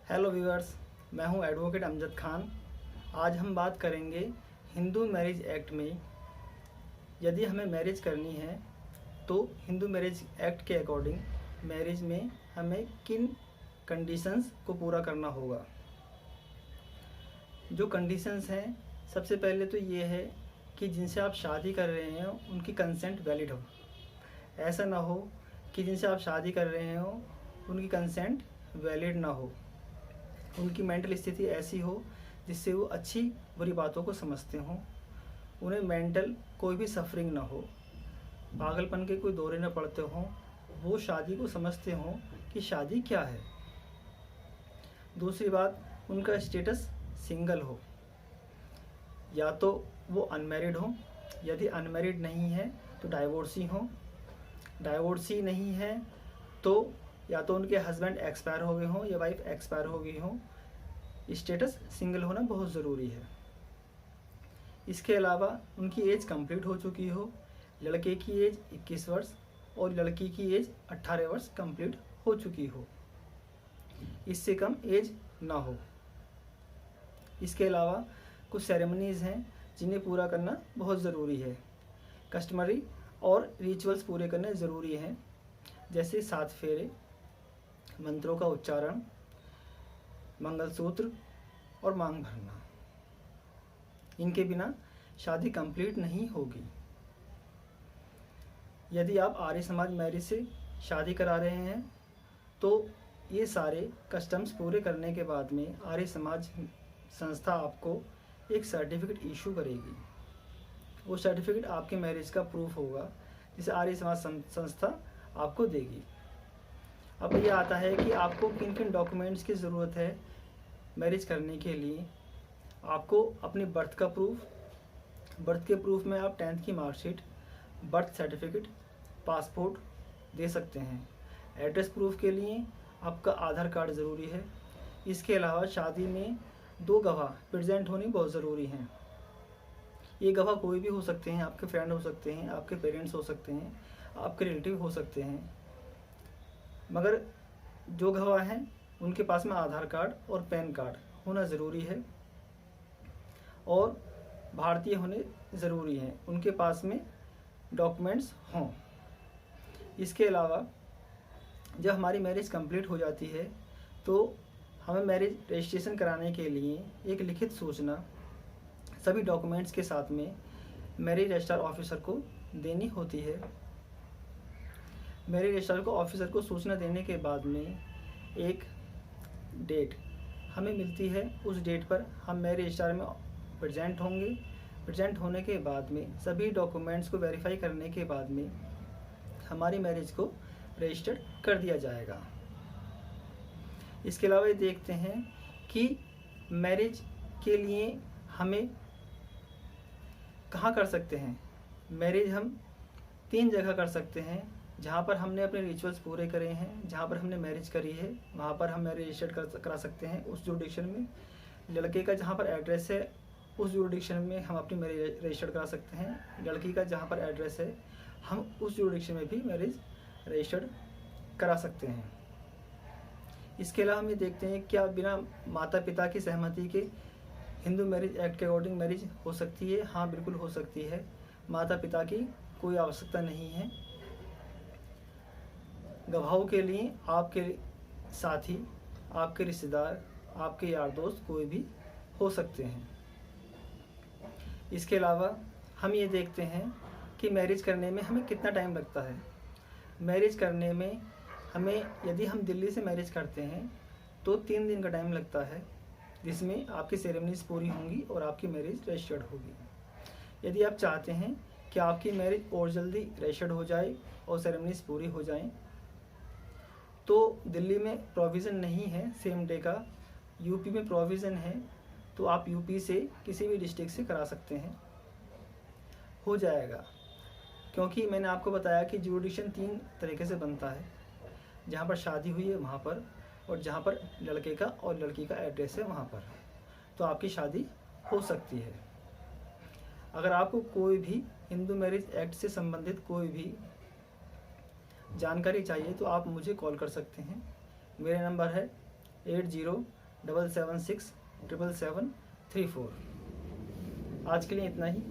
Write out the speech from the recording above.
Hello viewers, मैं हूं advocate Amjad Khan. आज हम बात करेंगे हिंदू मैरिज एक्ट में यदि हमें मैरिज करनी है तो हिंदू मैरिज एक्ट के अकॉर्डिंग मैरिज में हमें किन कंडीशंस को पूरा करना होगा। जो कंडीशंस हैं, सबसे पहले तो ये है कि जिनसे आप शादी कर रहे हैं उनकी कंसेंट वैलिड हो। ऐसा ना हो कि जिनसे आप शादी कर रहे हो उनकी कंसेंट वैलिड ना हो, उनकी मेंटल स्थिति ऐसी हो जिससे वो अच्छी बुरी बातों को समझते हों, उन्हें मेंटल कोई भी सफरिंग ना हो, पागलपन के कोई दौरे न पड़ते हों, वो शादी को समझते हों कि शादी क्या है। दूसरी बात, उनका स्टेटस सिंगल हो, या तो वो अनमैरिड हो, यदि अनमैरिड नहीं है तो डाइवोर्सी हो, डाइवोर्सी नहीं है तो या तो उनके हस्बैंड एक्सपायर हो गए हों या वाइफ एक्सपायर हो गई हो। स्टेटस सिंगल होना बहुत ज़रूरी है। इसके अलावा उनकी एज कंप्लीट हो चुकी हो, लड़के की एज 21 वर्ष और लड़की की एज 18 वर्ष कंप्लीट हो चुकी हो, इससे कम एज ना हो। इसके अलावा कुछ सेरेमनीज़ हैं जिन्हें पूरा करना बहुत ज़रूरी है। कस्टमरी और रिचुअल्स पूरे करने ज़रूरी हैं, जैसे 7 फेरे, मंत्रों का उच्चारण, मंगलसूत्र और मांग भरना। इनके बिना शादी कंप्लीट नहीं होगी। यदि आप आर्य समाज मैरिज से शादी करा रहे हैं तो ये सारे कस्टम्स पूरे करने के बाद में आर्य समाज संस्था आपको एक सर्टिफिकेट इशू करेगी। वो सर्टिफिकेट आपके मैरिज का प्रूफ होगा, जिसे आर्य समाज संस्था आपको देगी। अब ये आता है कि आपको किन किन डॉक्यूमेंट्स की ज़रूरत है मैरिज करने के लिए। आपको अपने बर्थ का प्रूफ, बर्थ के प्रूफ में आप 10th की मार्कशीट, बर्थ सर्टिफिकेट, पासपोर्ट दे सकते हैं। एड्रेस प्रूफ के लिए आपका आधार कार्ड ज़रूरी है। इसके अलावा शादी में 2 गवाह प्रेजेंट होने बहुत ज़रूरी हैं। ये गवाह कोई भी हो सकते हैं, आपके फ्रेंड हो सकते हैं, आपके पेरेंट्स हो सकते हैं, आपके रिलेटिव हो सकते हैं, मगर जो गवाह हैं उनके पास में आधार कार्ड और पैन कार्ड होना ज़रूरी है और भारतीय होने ज़रूरी हैं, उनके पास में डॉक्यूमेंट्स हों। इसके अलावा जब हमारी मैरिज कंप्लीट हो जाती है तो हमें मैरिज रजिस्ट्रेशन कराने के लिए एक लिखित सूचना सभी डॉक्यूमेंट्स के साथ में मैरिज रजिस्ट्रार ऑफिसर को देनी होती है। मैरिज रजिस्ट्रार को ऑफिसर को सूचना देने के बाद में एक डेट हमें मिलती है। उस डेट पर हम मैरिज रजिस्ट्रार में प्रेजेंट होंगे। प्रेजेंट होने के बाद में सभी डॉक्यूमेंट्स को वेरीफाई करने के बाद में हमारी मैरिज को रजिस्टर्ड कर दिया जाएगा। इसके अलावा ये देखते हैं कि मैरिज के लिए हमें कहाँ कर सकते हैं। मैरिज हम 3 जगह कर सकते हैं। जहाँ पर हमने अपने रिचुअल्स पूरे करे हैं, जहाँ पर हमने मैरिज करी है, वहाँ पर हम मैरिज रजिस्टर्ड करा सकते हैं उस जुरिडिक्शन में। लड़के का जहाँ पर एड्रेस है उस जुरिडिक्शन में हम अपनी मैरिज रजिस्टर्ड करा सकते हैं। लड़की का जहाँ पर एड्रेस है हम उस जुरिडिक्शन में भी मैरिज रजिस्टर्ड करा सकते हैं। इसके अलावा हम ये देखते हैं क्या बिना माता पिता की सहमति के हिंदू मैरिज एक्ट के अकॉर्डिंग मैरिज हो सकती है। हाँ, बिल्कुल हो सकती है। माता पिता की कोई आवश्यकता नहीं है। गवाहों के लिए आपके साथी, आपके रिश्तेदार, आपके यार दोस्त कोई भी हो सकते हैं। इसके अलावा हम ये देखते हैं कि मैरिज करने में हमें कितना टाइम लगता है। मैरिज करने में हमें, यदि हम दिल्ली से मैरिज करते हैं तो 3 दिन का टाइम लगता है, जिसमें आपकी सेरेमनीज पूरी होंगी और आपकी मैरिज रजिस्टर्ड होगी। यदि आप चाहते हैं कि आपकी मैरिज और जल्दी रजिस्टर्ड हो जाए और सेरेमनीज पूरी हो जाएं, तो दिल्ली में प्रोविज़न नहीं है सेम डे का, यूपी में प्रोविज़न है, तो आप यूपी से किसी भी डिस्ट्रिक्ट से करा सकते हैं, हो जाएगा। क्योंकि मैंने आपको बताया कि जुरिडिक्शन 3 तरीके से बनता है, जहाँ पर शादी हुई है वहाँ पर, और जहाँ पर लड़के का और लड़की का एड्रेस है वहाँ पर, तो आपकी शादी हो सकती है। अगर आपको कोई भी हिंदू मैरिज एक्ट से संबंधित कोई भी जानकारी चाहिए तो आप मुझे कॉल कर सकते हैं। मेरा नंबर है 8077767734। आज के लिए इतना ही।